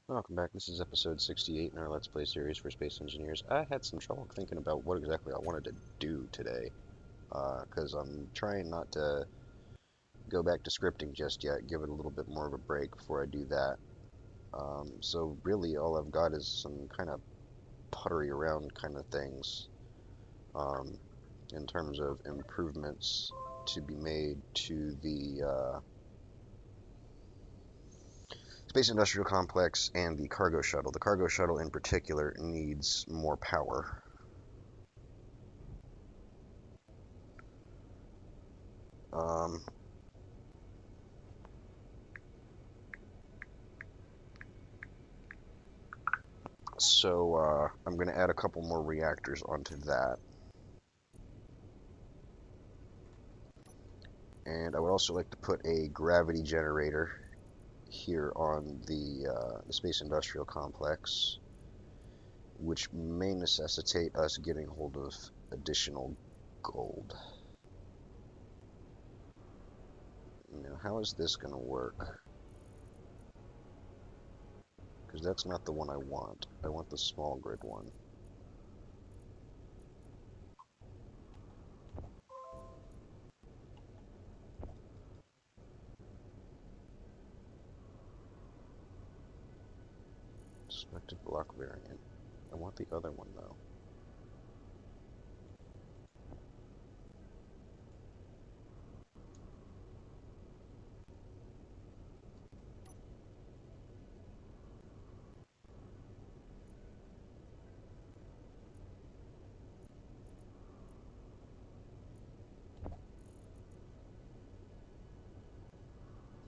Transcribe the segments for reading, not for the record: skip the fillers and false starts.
Welcome back. This is episode 68 in our Let's Play series for Space Engineers. I had some trouble thinking about what exactly I wanted to do today, because I'm trying not to go back to scripting just yet, give it a little bit more of a break before I do that. So really all I've got is some kind of puttery around kind of things, um, in terms of improvements to be made to the Space Industrial Complex and the Cargo Shuttle. The Cargo Shuttle in particular needs more power. Um, so I'm going to add a couple more reactors onto that. And I would also like to put a gravity generator here on the Space Industrial Complex, which may necessitate us getting hold of additional gold. Now, how is this going to work? Because that's not the one I want. I want the small grid one. Selected block variant. I want the other one though.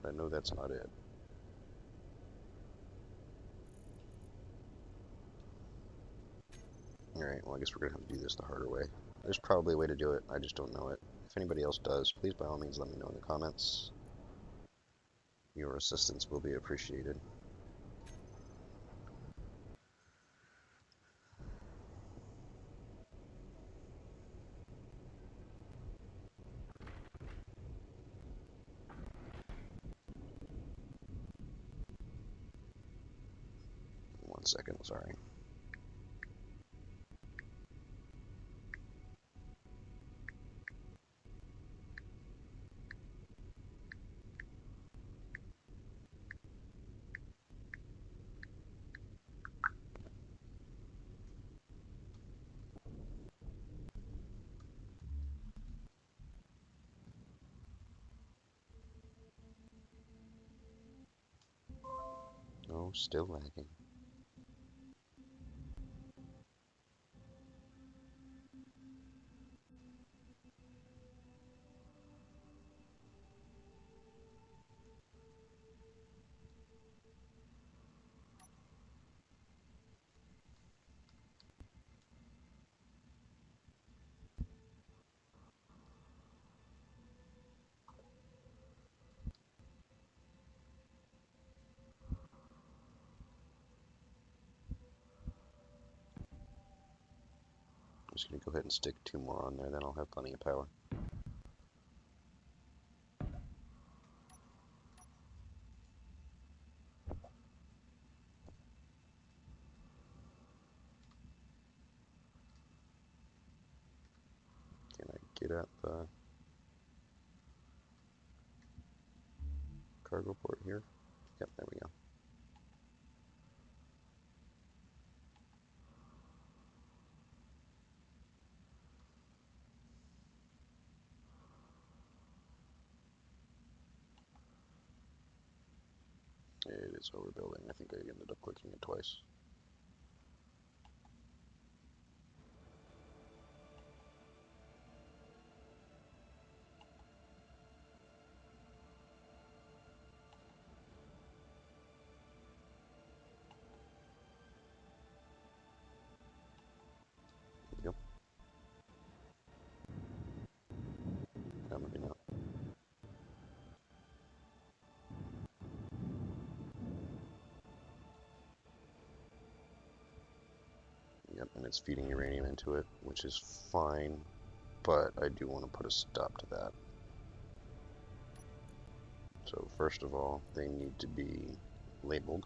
I know that's not it. Alright, well I guess we're gonna have to do this the harder way. There's probably a way to do it, I just don't know it. If anybody else does, please by all means let me know in the comments. Your assistance will be appreciated. One second, sorry. Oh, still lagging. I'm just gonna go ahead and stick two more on there, then I'll have plenty of power. Can I get at the cargo port here? Yep, there we go. It is overbuilding. I think I ended up clicking it twice. Yep. Maybe not. Yep, and it's feeding uranium into it, which is fine, but I do want to put a stop to that. So first of all, they need to be labeled.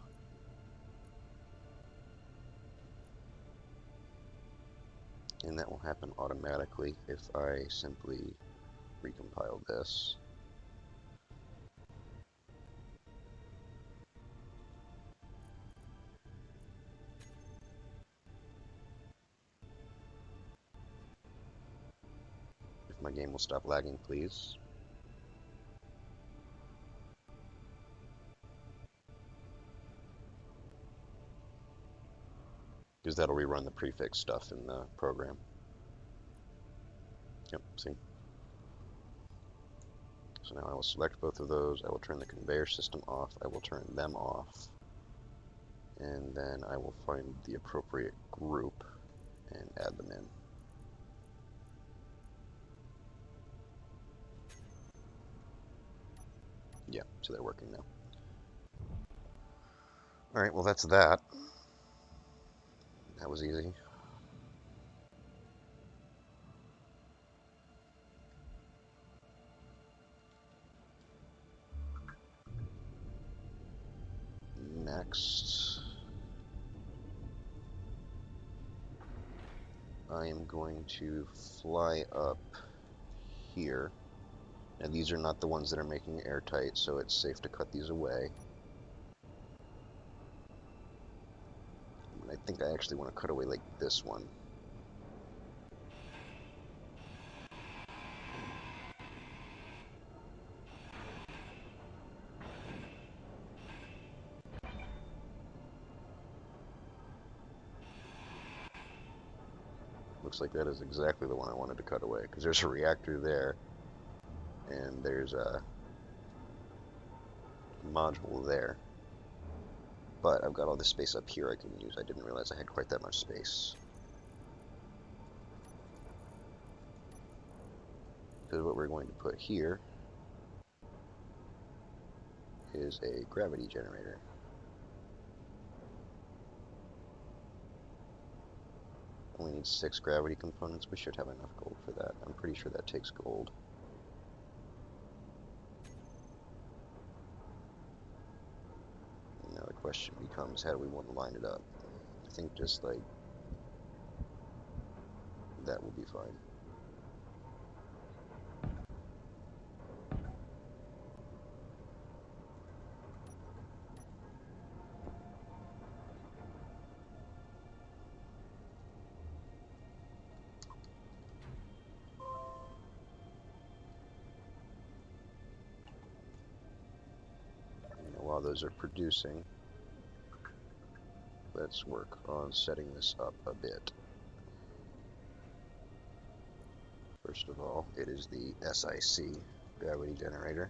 And that will happen automatically if I simply recompile this. If my game will stop lagging, please. Because that'll rerun the prefix stuff in the program. Yep, see? So now I will select both of those. I will turn the conveyor system off. I will turn them off. And then I will find the appropriate group and add them in. Yeah, so they're working now. Alright, well that's that. That was easy. Next, I am going to fly up here. Now these are not the ones that are making it airtight, so it's safe to cut these away. I think I actually want to cut away like this one. Looks like that is exactly the one I wanted to cut away, because there's a reactor there, and there's a module there. But I've got all this space up here I can use. I didn't realize I had quite that much space. Because what we're going to put here is a gravity generator. Only need 6 gravity components. We should have enough gold for that. I'm pretty sure that takes gold. Now the question becomes, how do we want to line it up? I think just like that will be fine. While those are producing, let's work on setting this up a bit. First of all, it is the SIC gravity generator.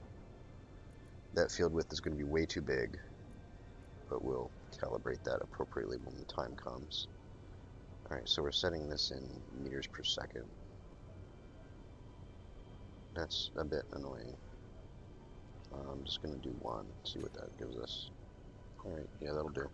That field width is going to be way too big, but we'll calibrate that appropriately when the time comes. Alright, so we're setting this in meters per second. That's a bit annoying. I'm just going to do 1, see what that gives us. Alright, yeah, that'll do.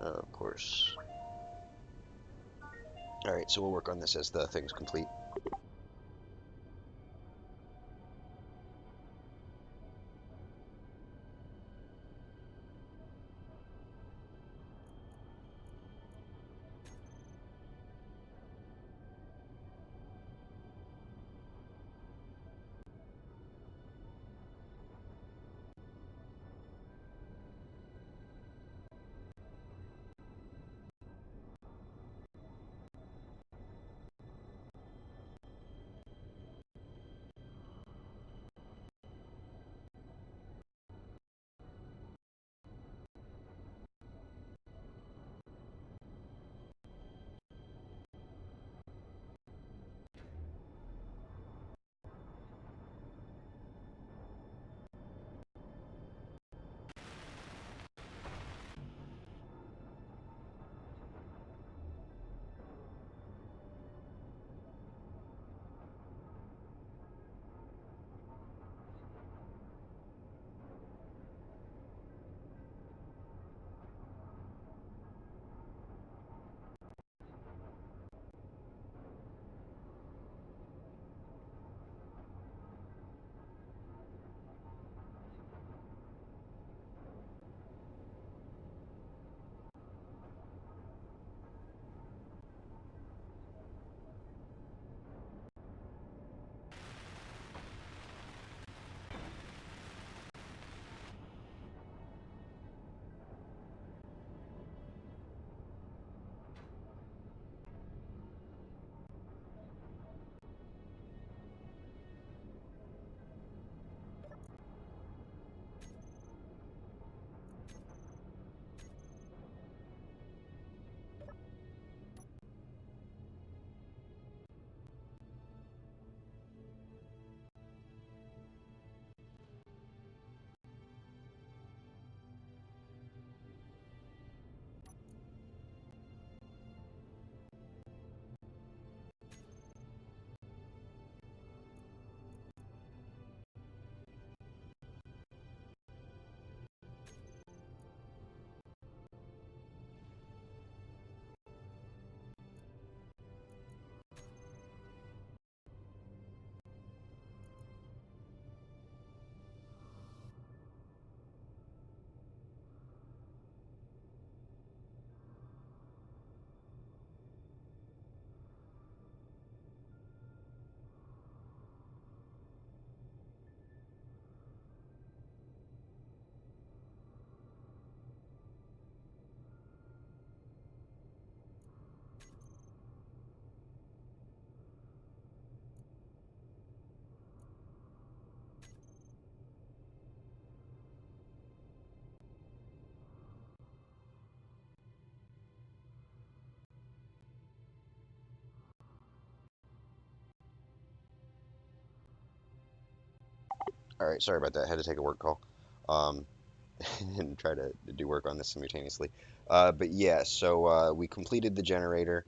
Of course. Alright, so we'll work on this as the thing's complete. All right, sorry about that. Had to take a work call, um, and try to do work on this simultaneously. But yeah, so we completed the generator,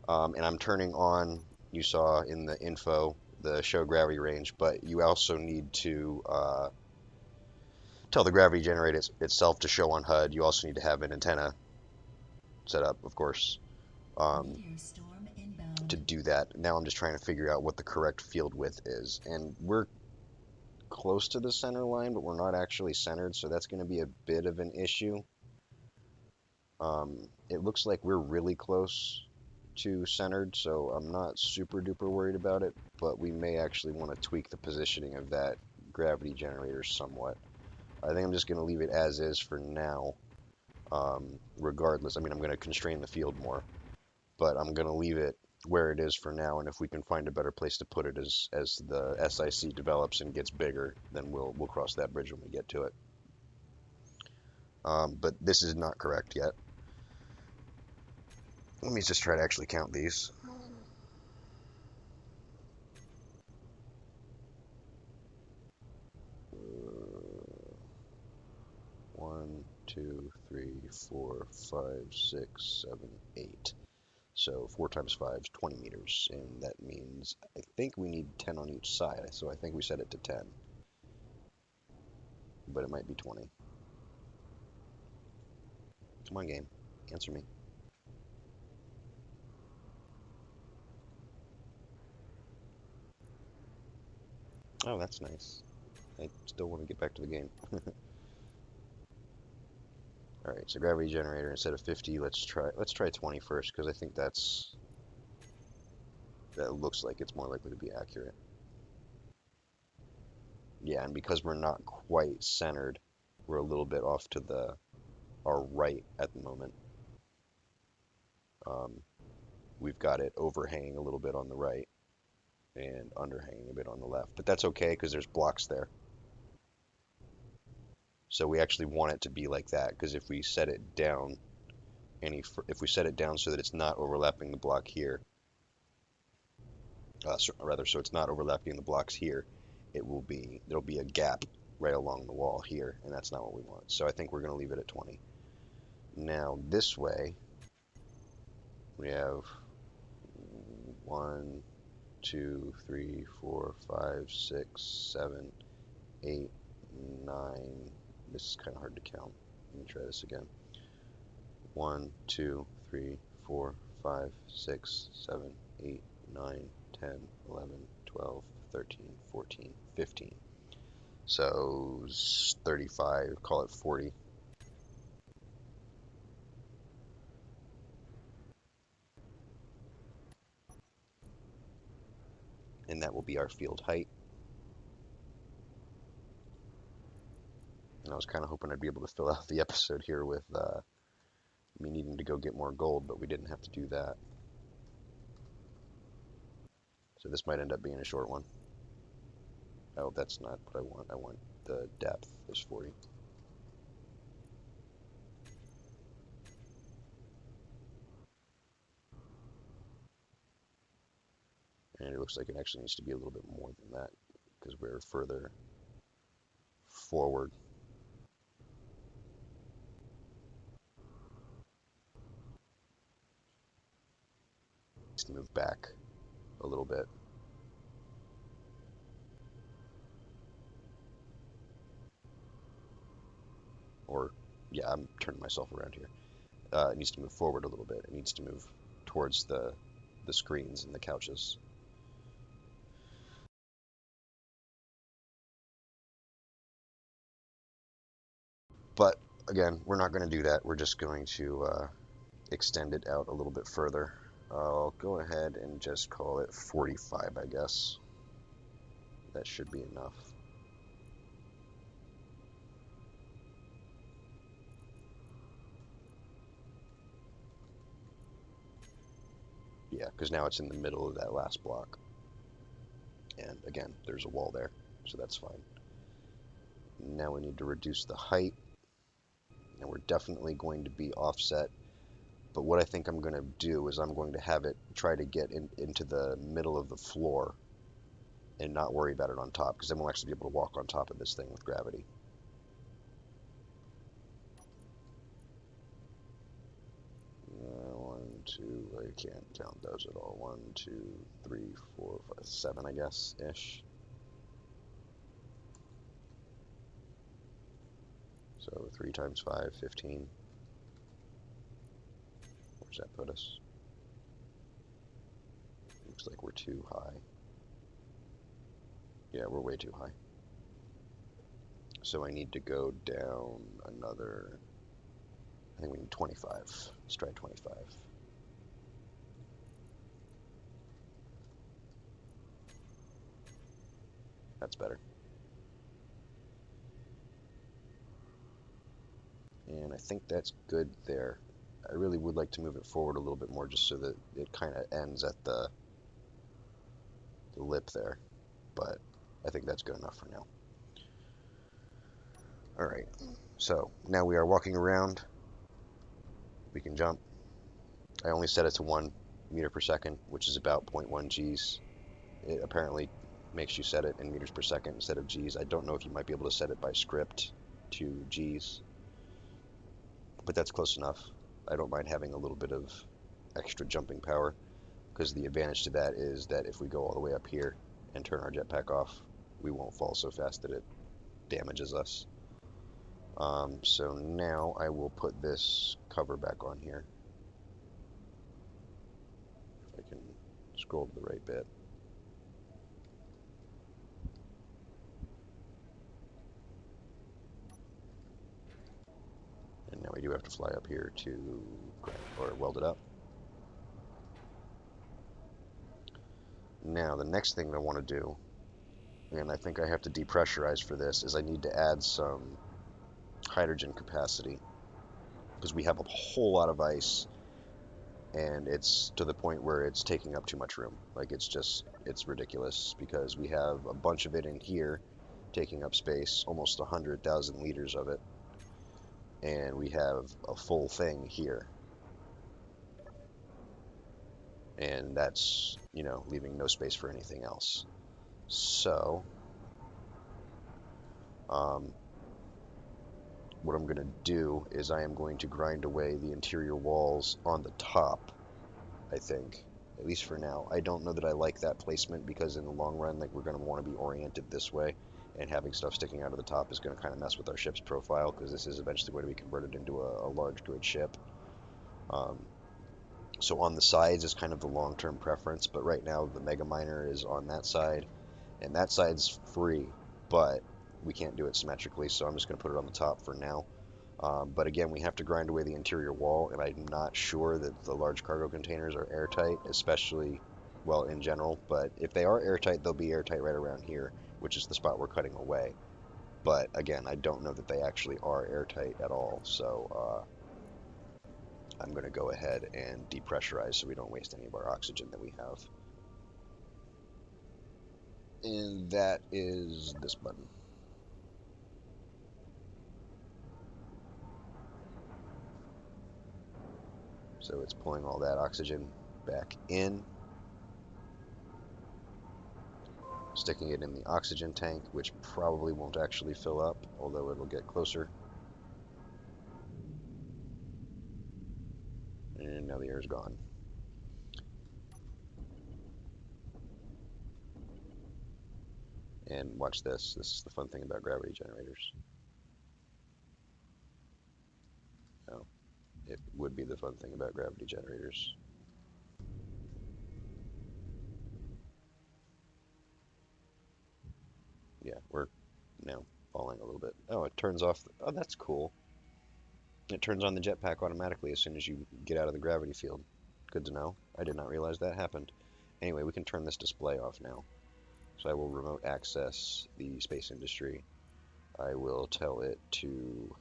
and I'm turning on. You saw in the info the show gravity range, but you also need to tell the gravity generator itself to show on HUD. You also need to have an antenna set up, of course, um, to do that. Now I'm just trying to figure out what the correct field width is, and we're close to the center line, but we're not actually centered, so that's going to be a bit of an issue. It looks like we're really close to centered, so I'm not super duper worried about it, but we may actually want to tweak the positioning of that gravity generator somewhat. I think I'm just going to leave it as is for now, regardless. I mean, I'm going to constrain the field more, but I'm going to leave it where it is for now, and if we can find a better place to put it as the SIC develops and gets bigger, then we'll cross that bridge when we get to it. But this is not correct yet. Let me just try to actually count these. One, two, three, four, five, six, seven, 8. So 4 times 5 is 20 meters, and that means I think we need 10 on each side, so I think we set it to 10. But it might be 20. Come on, game. Answer me. Oh, that's nice. I still want to get back to the game. Alright, so gravity generator, instead of 50, let's try 20 first, because I think that looks like it's more likely to be accurate. Yeah, and because we're not quite centered, we're a little bit off to our right at the moment. We've got it overhanging a little bit on the right and underhanging a bit on the left, but that's okay because there's blocks there. So we actually want it to be like that, because if we set it down if we set it down so that it's not overlapping the block here, so it's not overlapping the blocks here, there'll be a gap right along the wall here, and that's not what we want. So I think we're going to leave it at 20. Now this way, we have 1, 2, 3, 4, 5, 6, 7, 8, 9. This is kind of hard to count. Let me try this again. 1, 2, 3, 4, 5, 6, 7, 8, 9, 10, 11, 12, 13, 14, 15. So 35, call it 40. And that will be our field height. And I was kind of hoping I'd be able to fill out the episode here with me needing to go get more gold, but we didn't have to do that. So this might end up being a short one. Oh, that's not what I want. I want the depth is 40. And it looks like it actually needs to be a little bit more than that because we're further forward. Needs to move back a little bit. Or, yeah, I'm turning myself around here. It needs to move forward a little bit. It needs to move towards the screens and the couches. But again, we're not going to do that. We're just going to extend it out a little bit further. I'll go ahead and just call it 45, I guess. That should be enough. Yeah, because now it's in the middle of that last block. And again, there's a wall there, so that's fine. Now we need to reduce the height. And we're definitely going to be offset. But what I think I'm going to do is I'm going to have it try to get into the middle of the floor. and not worry about it on top, because then we'll actually be able to walk on top of this thing with gravity. One, two, I can't count those at all. 1, 2, 3, 4, 5, 7, I guess, ish. So 3 times 5, 15. Where's that put us? Looks like we're too high. Yeah, we're way too high. So I need to go down another, I think we need 25. Let's try 25. That's better. And I think that's good there. I really would like to move it forward a little bit more just so that it kind of ends at the lip there. But I think that's good enough for now. Alright, so now we are walking around. We can jump. I only set it to 1 meter per second, which is about 0.1 Gs. It apparently makes you set it in meters per second instead of Gs. I don't know if you might be able to set it by script to Gs, but that's close enough. I don't mind having a little bit of extra jumping power, because the advantage to that is that if we go all the way up here and turn our jetpack off, we won't fall so fast that it damages us. So now I will put this cover back on here. If I can scroll to the right bit. And now we do have to fly up here to or weld it up. Now the next thing I want to do, and I think I have to depressurize for this, is I need to add some hydrogen capacity, because we have a whole lot of ice and it's to the point where it's taking up too much room. Like, it's ridiculous, because we have a bunch of it in here taking up space, almost 100,000 liters of it, and we have a full thing here, and that's, you know, leaving no space for anything else. So what I'm going to do is I am going to grind away the interior walls on the top, I think, at least for now. I don't know that I like that placement, because in the long run, like, we're going to want to be oriented this way, and having stuff sticking out of the top is going to kind of mess with our ship's profile, because this is eventually going to be converted into a large grid ship. So on the sides is kind of the long-term preference, but right now the Mega Miner is on that side, and that side's free, but we can't do it symmetrically, so I'm just going to put it on the top for now. But again, we have to grind away the interior wall, and I'm not sure that the large cargo containers are airtight, especially, well, in general. But if they are airtight, they'll be airtight right around here, which is the spot we're cutting away. But again, I don't know that they actually are airtight at all, so I'm going to go ahead and depressurize so we don't waste any of our oxygen that we have. And that is this button. So it's pulling all that oxygen back in, sticking it in the oxygen tank, which probably won't actually fill up, although it'll get closer. And now the air's gone. And watch this. This is the fun thing about gravity generators. No, it would be the fun thing about gravity generators. Yeah, we're now falling a little bit. Oh, it turns off. Oh, that's cool. It turns on the jetpack automatically as soon as you get out of the gravity field. Good to know. I did not realize that happened. Anyway, we can turn this display off now. So I will remote access the space industry. I will tell it to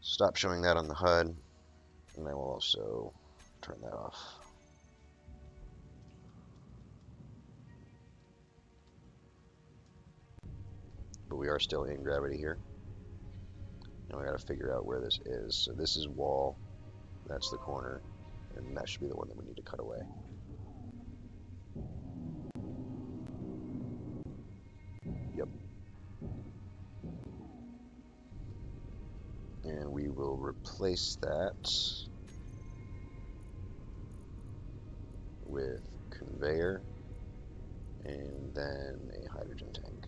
stop showing that on the HUD, and I will also turn that off. But we are still in gravity here. Now we got to figure out where this is. So this is wall, that's the corner, and that should be the one that we need to cut away. replace that with conveyor and then a hydrogen tank.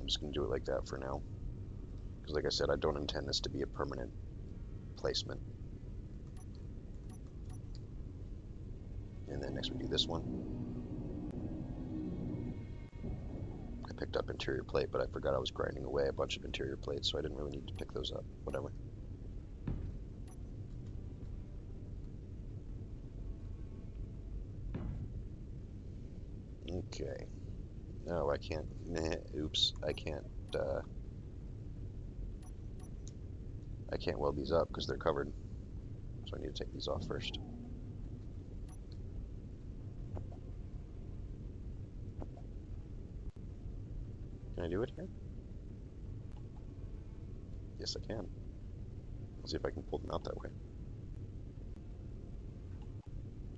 I'm just going to do it like that for now, because like I said, I don't intend this to be a permanent placement. And then next we do this one. I picked up interior plate, but I forgot I was grinding away a bunch of interior plates, so I didn't really need to pick those up. Whatever. Okay. No, I can't. Oops. I can't weld these up because they're covered. So I need to take these off first. Can I do it here? Yes, I can. Let's see if I can pull them out that way.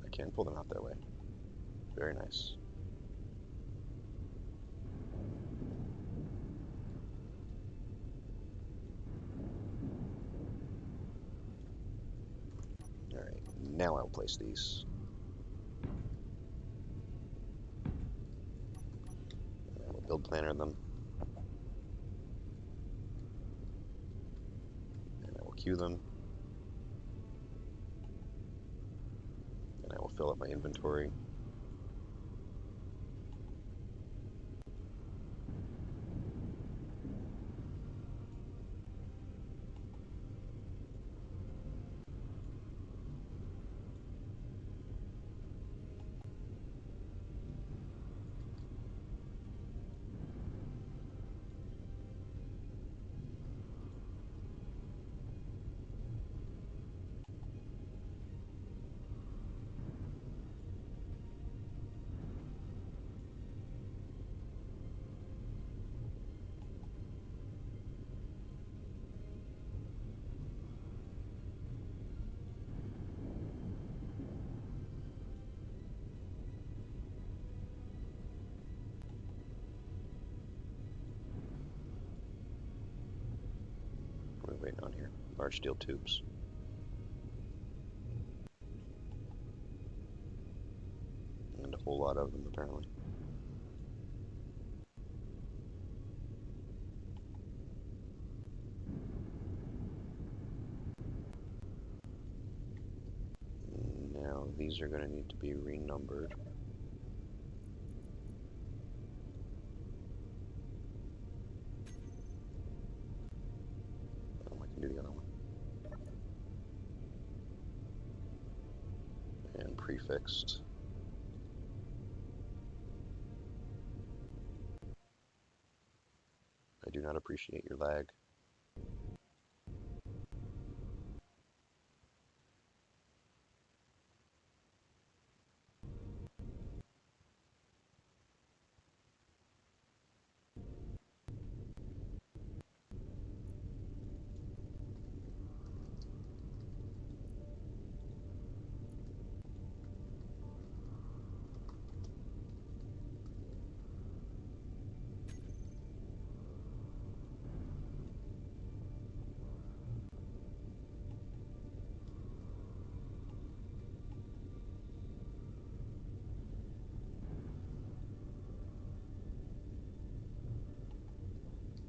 I can pull them out that way. Very nice. Alright, now I'll place these. And I will build planner them. And I will queue them. And I will fill up my inventory. What are we waiting on here? Large steel tubes. And a whole lot of them, apparently. Now, these are going to need to be renumbered. I can do the other one. And prefixed. I do not appreciate your lag.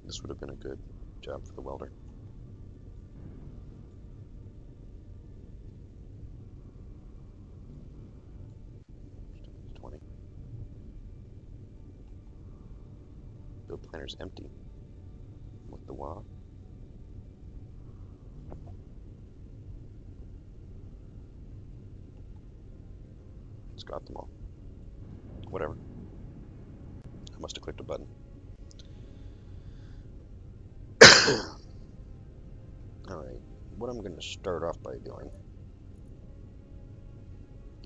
This would have been a good job for the welder. 20. Build planner's empty. What the wah? It's got them all. Whatever. I must have clicked a button. Alright, what I'm going to start off by doing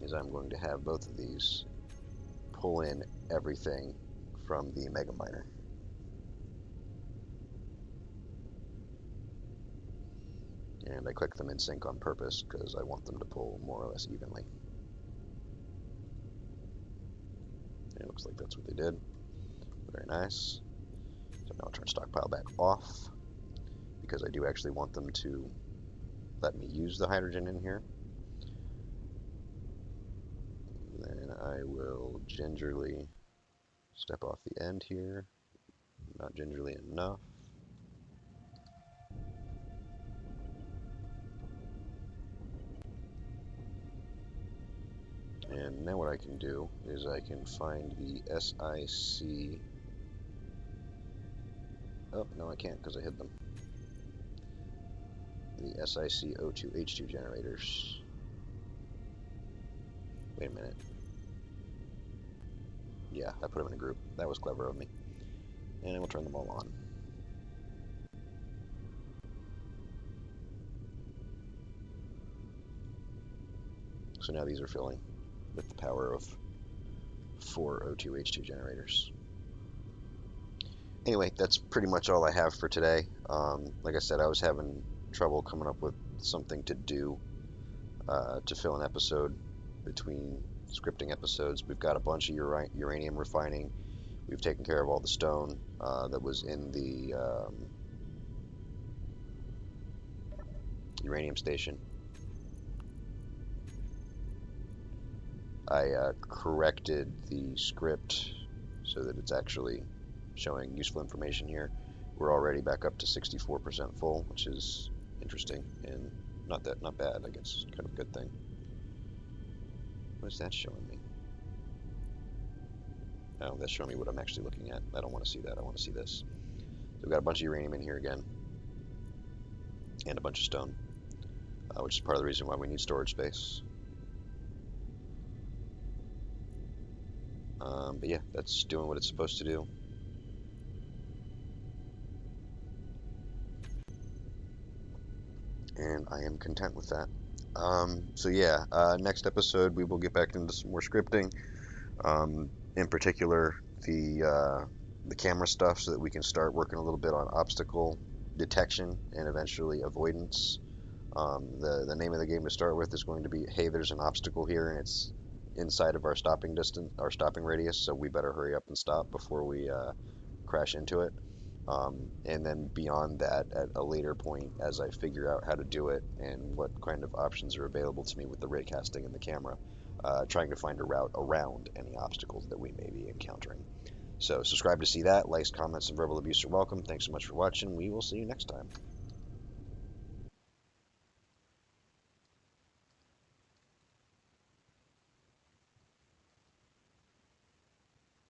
is I'm going to have both of these pull in everything from the Mega Miner. And I click them in sync on purpose because I want them to pull more or less evenly. And it looks like that's what they did. Very nice. So now I'll turn stockpile back off because I do actually want them to let me use the hydrogen in here. Then I will gingerly step off the end here. Not gingerly enough. And now what I can do is I can find the SIC. Oh, no I can't because I hid them. The SiC02H2 generators. Wait a minute. Yeah, I put them in a group. That was clever of me. And I will turn them all on. So now these are filling with the power of 4 O2H2 generators. Anyway, that's pretty much all I have for today. Like I said, I was having trouble coming up with something to do to fill an episode between scripting episodes. We've got a bunch of uranium refining. We've taken care of all the stone that was in the Uranium Station. I corrected the script so that it's actually showing useful information here. We're already back up to 64% full, which is interesting and not bad. I guess kind of a good thing. What is that showing me? Oh, that's showing me what I'm actually looking at. I don't want to see that. I want to see this. So we've got a bunch of uranium in here again, and a bunch of stone, which is part of the reason why we need storage space. But yeah, that's doing what it's supposed to do. And I am content with that. So yeah, next episode we will get back into some more scripting. In particular, the camera stuff, so that we can start working a little bit on obstacle detection and eventually avoidance. The name of the game to start with is going to be, hey, there's an obstacle here and it's inside of our stopping distance, our stopping radius, so we better hurry up and stop before we crash into it. And then beyond that, at a later point, as I figure out how to do it and what kind of options are available to me with the raycasting and the camera, trying to find a route around any obstacles that we may be encountering. So subscribe to see that. Likes, comments, and verbal abuse are welcome. Thanks so much for watching. We will see you next time.